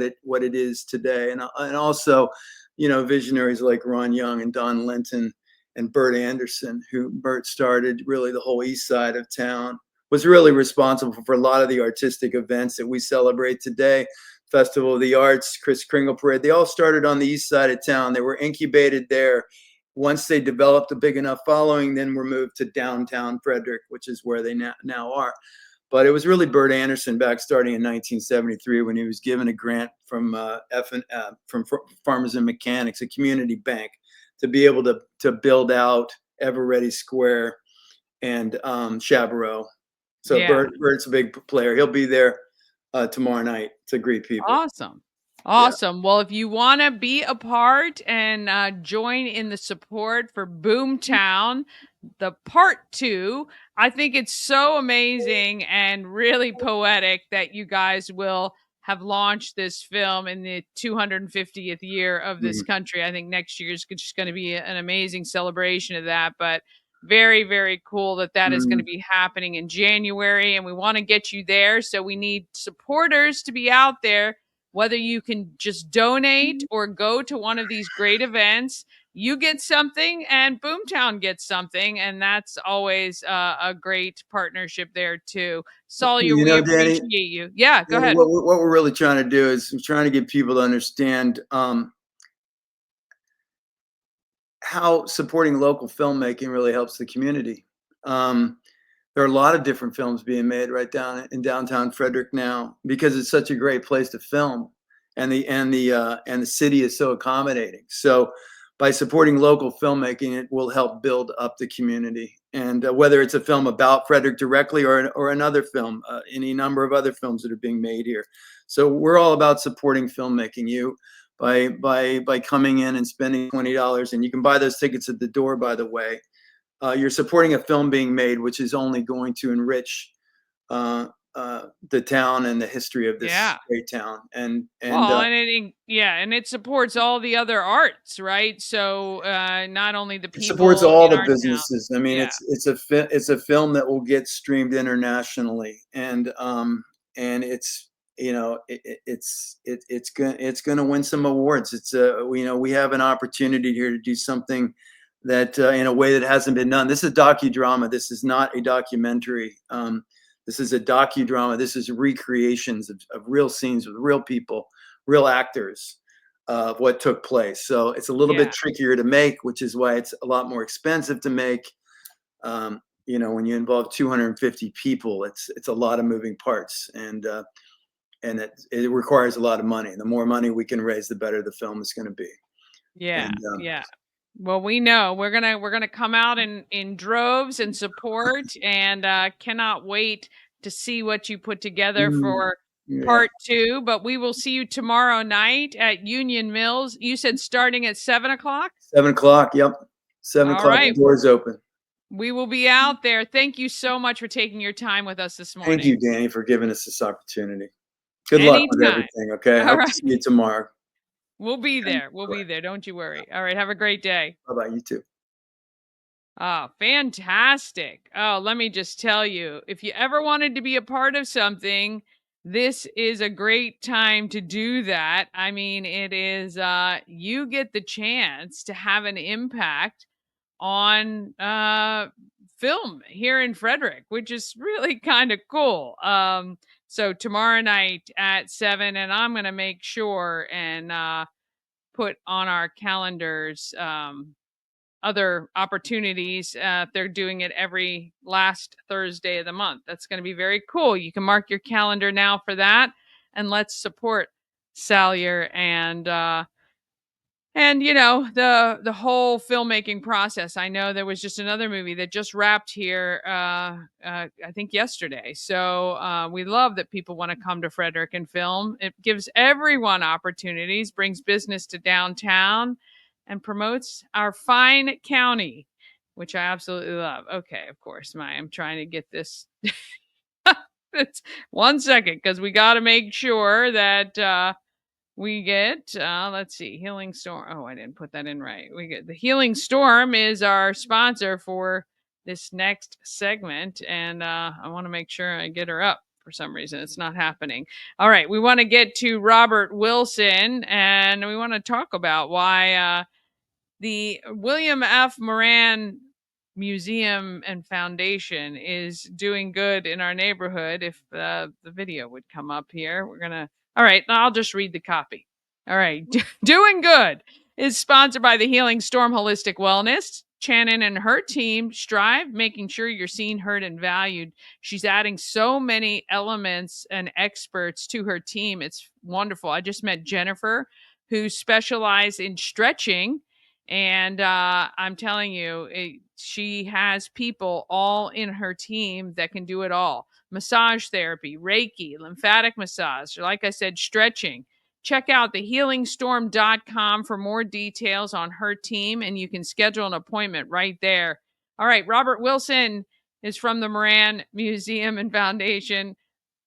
it is today. And also, visionaries like Ron Young and Don Linton and Bert Anderson, who Bert started really the whole east side of town, was really responsible for a lot of the artistic events that we celebrate today. Festival of the Arts, Kris Kringle Parade, they all started on the east side of town. They were incubated there. Once they developed a big enough following, then were moved to downtown Frederick, which is where they now are. But it was really Bert Anderson back starting in 1973 when he was given a grant from Farmers and Mechanics, a community bank, to be able to build out Eveready Square and Chaparral. So Bert's a big player. He'll be there tomorrow night to greet people. Awesome. Well, if you want to be a part and join in the support for BOOMTOWN, the part 2, I think it's so amazing and really poetic that you guys will have launched this film in the 250th year of this country. I think next year is just going to be an amazing celebration of that. But very, very cool that is going to be happening in January, and we want to get you there. So we need supporters to be out there. Whether you can just donate or go to one of these great events, you get something and BOOMTOWN gets something. And that's always a great partnership there too. Salyer, we Danny, appreciate you. Yeah, go ahead. What we're really trying to do is we're trying to get people to understand how supporting local filmmaking really helps the community. There are a lot of different films being made right down in downtown Frederick now because it's such a great place to film, and the city is so accommodating. So by supporting local filmmaking, it will help build up the community. And whether it's a film about Frederick directly or another film, any number of other films that are being made here. So we're all about supporting filmmaking. You by coming in and spending $20, and you can buy those tickets at the door, by the way. You're supporting a film being made, which is only going to enrich the town and the history of this great town. And it supports all the other arts, right? So not only the people, it supports all the our businesses. town. I mean, it's a film that will get streamed internationally, and it's it's going to win some awards. It's we have an opportunity here to do something that in a way that hasn't been done. This is a docudrama. This is not a documentary. This is a docudrama. This is recreations of real scenes with real people, real actors of what took place. So it's a little bit trickier to make, which is why it's a lot more expensive to make. When you involve 250 people, it's a lot of moving parts, and it requires a lot of money. The more money we can raise, the better the film is going to be. Well, we know we're gonna come out in droves and support, and cannot wait to see what you put together for part 2. But we will see you tomorrow night at Union Mills. You said starting at 7:00. 7:00. Yep, 7:00. Right. The doors open. We will be out there. Thank you so much for taking your time with us this morning. Thank you, Danny, for giving us this opportunity. Good luck with everything. Okay, I hope to see you tomorrow. We'll be there. We'll be there. Don't you worry. All right. Have a great day. Bye-bye. You too. Oh, fantastic. Oh, let me just tell you, if you ever wanted to be a part of something, this is a great time to do that. I mean, it is, you get the chance to have an impact on film here in Frederick, which is really kind of cool. So tomorrow night at 7, and I'm going to make sure and put on our calendars other opportunities. They're doing it every last Thursday of the month. That's going to be very cool. You can mark your calendar now for that, and let's support Salyer and the whole filmmaking process. I know there was just another movie that just wrapped here, I think yesterday. So we love that people want to come to Frederick and film. It gives everyone opportunities, brings business to downtown, and promotes our fine county. which I absolutely love. Okay, of course, I'm trying to get this. It's 1 second, because we got to make sure that we get, let's see, Healing Storm. Oh, I didn't put that in right. We get the Healing Storm is our sponsor for this next segment, and I want to make sure I get her up. For some reason, it's not happening. All right, we want to get to Robert Wilson, and we want to talk about why the William F. Moran Museum and Foundation is doing good in our neighborhood. If the video would come up here, all right, I'll just read the copy. All right, Doing Good is sponsored by the Healing Storm Holistic Wellness. Shannon and her team strive making sure you're seen, heard, and valued. She's adding so many elements and experts to her team. It's wonderful. I just met Jennifer, who specializes in stretching. And I'm telling you, she has people all in her team that can do it all. Massage therapy, Reiki, lymphatic massage, like I said, stretching. Check out thehealingstorm.com for more details on her team, and you can schedule an appointment right there. All right, Robert Wilson is from the Moran Museum and Foundation.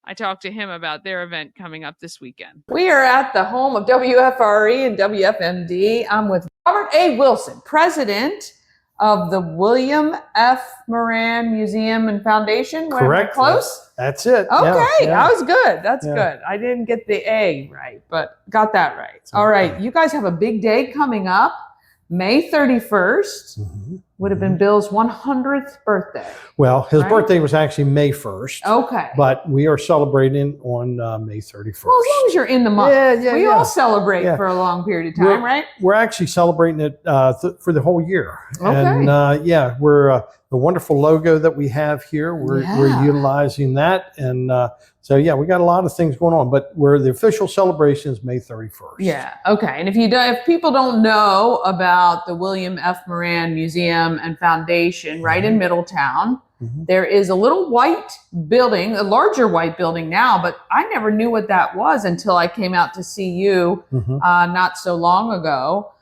I talked to him about their event coming up this weekend. We are at the home of WFRE and WFMD. I'm with Robert A. Wilson, president of the William F. Moran Museum and Foundation. Correct. Close? That's it. Okay, Yeah. I was good. That's good. I didn't get the A right, but got that right. All right, you guys have a big day coming up. May 31st would have been Bill's 100th birthday. Well, his birthday was actually May 1st. Okay. But we are celebrating on May 31st. Well, as long as you're in the month. We all celebrate Yeah. for a long period of time, right? We're actually celebrating it for the whole year. Okay. And we're the wonderful logo that we have here. We're utilizing that. And we got a lot of things going on, but the official celebration is May 31st. Yeah. Okay. And if people don't know about the William F. Moran Museum and Foundation right in Middletown, there is a little white building, a larger white building now, but I never knew what that was until I came out to see you not so long ago.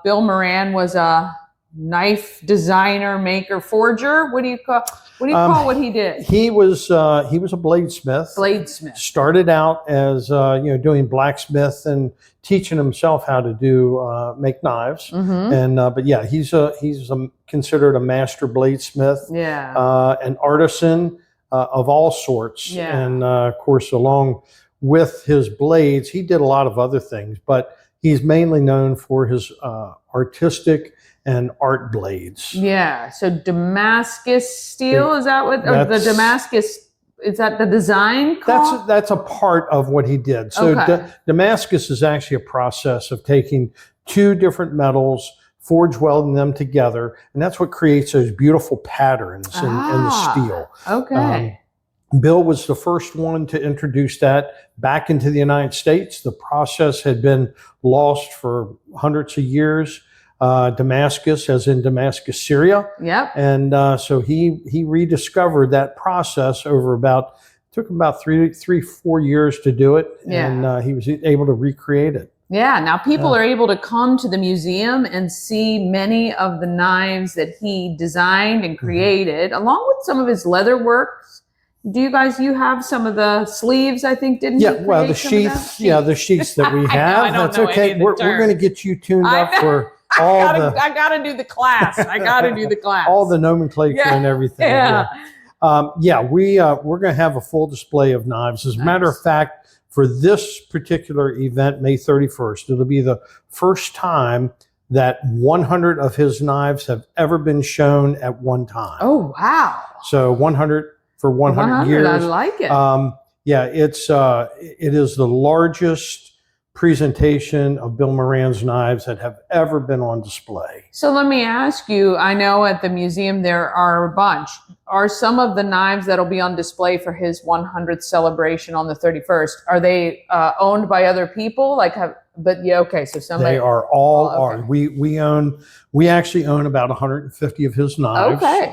Bill Moran was a knife designer, maker, forger. What do you call what he did? He was a bladesmith. Bladesmith. Started out as doing blacksmith and teaching himself how to make knives. And he's considered a master bladesmith. Yeah. An artisan of all sorts. Yeah. And of course, along with his blades, he did a lot of other things, but he's mainly known for his artistic and art blades. Yeah. So Damascus steel, is that what, or the Damascus, is that the design called? That's a part of what he did. So Damascus is actually a process of taking two different metals, forge welding them together, and that's what creates those beautiful patterns in the steel. Okay. Bill was the first one to introduce that back into the United States. The process had been lost for hundreds of years. Damascus, as in Damascus, Syria. Yep. And so he rediscovered that process took about 3-4 years to do it. Yeah. And he was able to recreate it. Yeah. Now people are able to come to the museum and see many of the knives that he designed and created, along with some of his leather works. You have some of the sleeves, I think, didn't you? Yeah, well, the sheaths, the sheaths that we have. I don't That's know okay. any of the We're going to get you tuned up for I gotta do the class. all the nomenclature and everything. Yeah. We're going to have a full display of knives. As a matter of fact, for this particular event, May 31st, it'll be the first time that 100 of his knives have ever been shown at one time. Oh, wow. So 100 for 100 years. I like it. It is the largest presentation of Bill Moran's knives that have ever been on display. So let me ask you, I know at the museum there are a bunch. Are some of the knives that'll be on display for his 100th celebration on the 31st, are they owned by other people? So somebody... They are all ours. We actually own about 150 of his knives. Okay.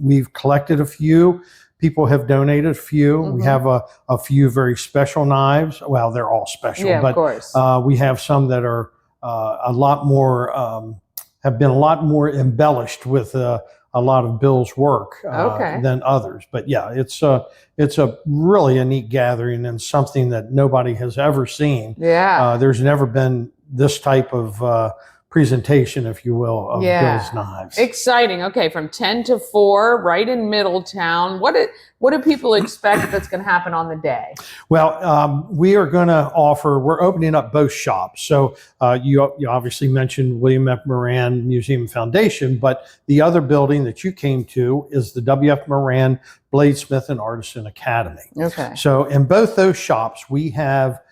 We've collected a few. People have donated a few. We have a few very special knives. Well, they're all special, but of course. We have some that are a lot more have been a lot more embellished with a lot of Bill's work than others. But yeah, it's a really a neat gathering and something that nobody has ever seen. Yeah. There's never been this type of presentation, if you will, of Bill's knives. Exciting. Okay, from 10 to 4, right in Middletown. What do people expect that's going to happen on the day? Well, we are going to offer, we're opening up both shops. So you obviously mentioned William F. Moran Museum Foundation, but the other building that you came to is the W.F. Moran Bladesmith and Artisan Academy. Okay. So in both those shops, we have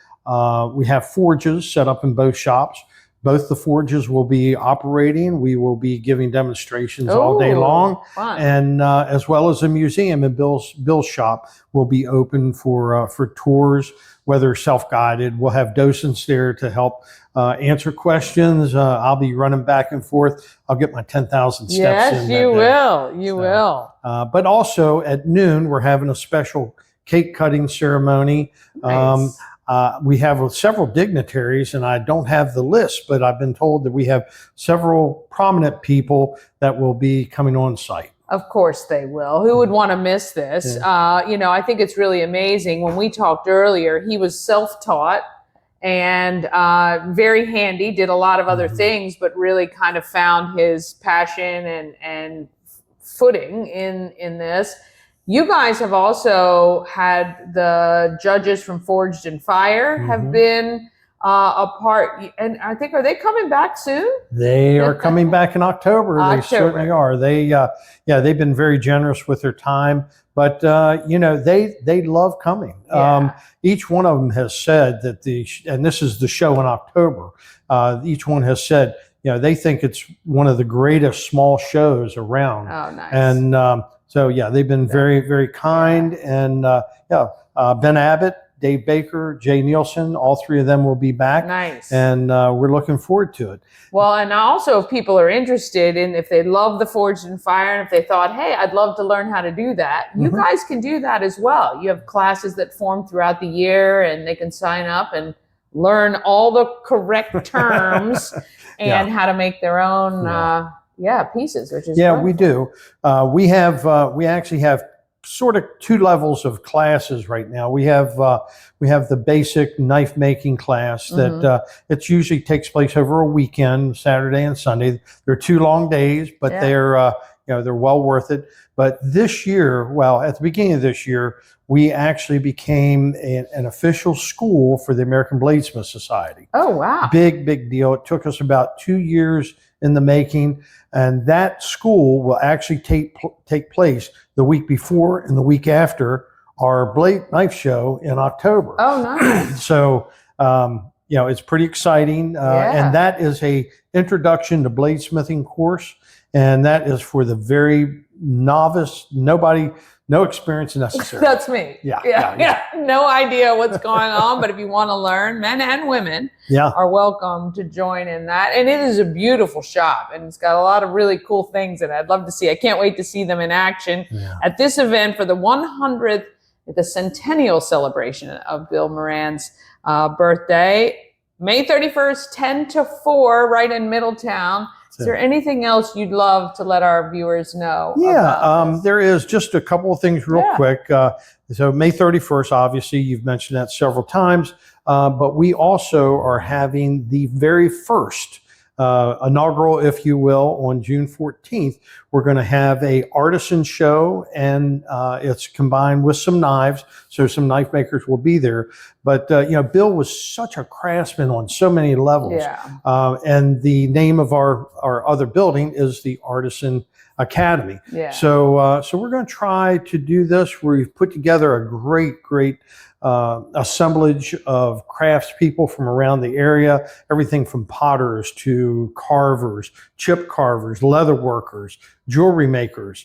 forges set up in both shops. Both the forges will be operating. We will be giving demonstrations all day long, fun. and as well as a museum in Bill's shop will be open for tours, whether self-guided. We'll have docents there to help answer questions. I'll be running back and forth. I'll get my 10,000 steps in. Yes, you will. You will. But also at noon, we're having a special cake cutting ceremony. Nice. We have several dignitaries, and I don't have the list, but I've been told that we have several prominent people that will be coming on site. Of course they will. Who would want to miss this? I think it's really amazing. When we talked earlier, he was self-taught and very handy, did a lot of other things, but really kind of found his passion and footing in this. You guys have also had the judges from Forged in Fire have been a part, and I think, are they coming back soon? They are coming back in October. They certainly are. They've been very generous with their time, but they love coming. Each one of them has said that and this is the show in October. Each one has said, they think it's one of the greatest small shows around. Oh, nice. And so they've been very, very kind. And Ben Abbott, Dave Baker, Jay Nielsen, all three of them will be back. Nice. And we're looking forward to it. Well, and also if people are interested in, if they love the Forged in Fire, and if they thought, hey, I'd love to learn how to do that, you guys can do that as well. You have classes that form throughout the year, and they can sign up and learn all the correct terms and how to make their own pieces, which is wonderful. We do. We actually have sort of two levels of classes right now. We have the basic knife making class that it usually takes place over a weekend, Saturday and Sunday. They're 2 long days, but they're well worth it. But this year, at the beginning of this year, we actually became an official school for the American Bladesmith Society. Oh, wow. Big deal. It took us about 2 years in the making, and that school will actually take place the week before and the week after our blade knife show in October. Oh, nice. So, it's pretty exciting. And that is a introduction to bladesmithing course. And that is for the very novice, no experience necessary. That's me. Yeah. No idea what's going on, but if you want to learn, men and women are welcome to join in that. And it is a beautiful shop, and it's got a lot of really cool things in it. I'd love to see. I can't wait to see them in action at this event for the 100th, the centennial celebration of Bill Moran's birthday, May 31st, 10 to 4, right in Middletown. Is there anything else you'd love to let our viewers know? There is just a couple of things real quick. So May 31st, obviously, you've mentioned that several times, but we also are having the very first inaugural, if you will, on June 14th. We're going to have a artisan show, and it's combined with some knives. So some knife makers will be there. But, Bill was such a craftsman on so many levels. And the name of our other building is the Artisan Academy. So we're going to try to do this. We've put together a great assemblage of craftspeople from around the area, everything from potters to carvers, chip carvers, leather workers, jewelry makers,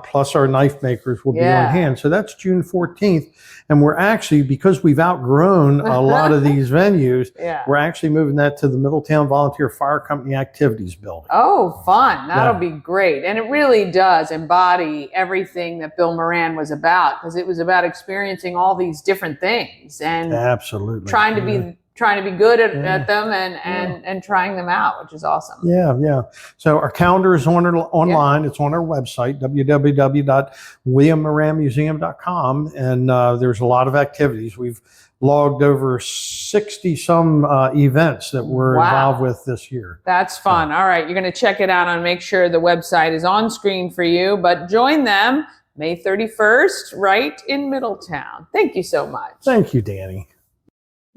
plus our knife makers will be on hand. So that's June 14th. And we're actually, because we've outgrown a lot of these venues, we're actually moving that to the Middletown Volunteer Fire Company Activities Building. Oh, fun. That'll be great. And it really does embody everything that Bill Moran was about, because it was about experiencing all these different things and absolutely trying to be trying to be good at them and trying them out, which is awesome. Yeah. So our calendar is online. It's on our website, www.williammoranmuseum.com. And there's a lot of activities. We've logged over 60 some events that we're involved with this year. That's fun. All right. You're going to check it out and make sure the website is on screen for you, but join them May 31st, right in Middletown. Thank you so much. Thank you, Danny.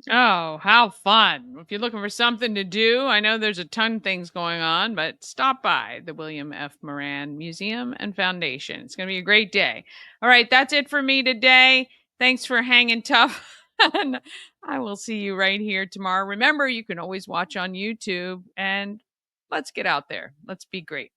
Oh, how fun. If you're looking for something to do, I know there's a ton of things going on, but stop by the William F. Moran Museum and Foundation. It's going to be a great day. All right, that's it for me today. Thanks for hanging tough. And I will see you right here tomorrow. Remember, you can always watch on YouTube, and let's get out there. Let's be great.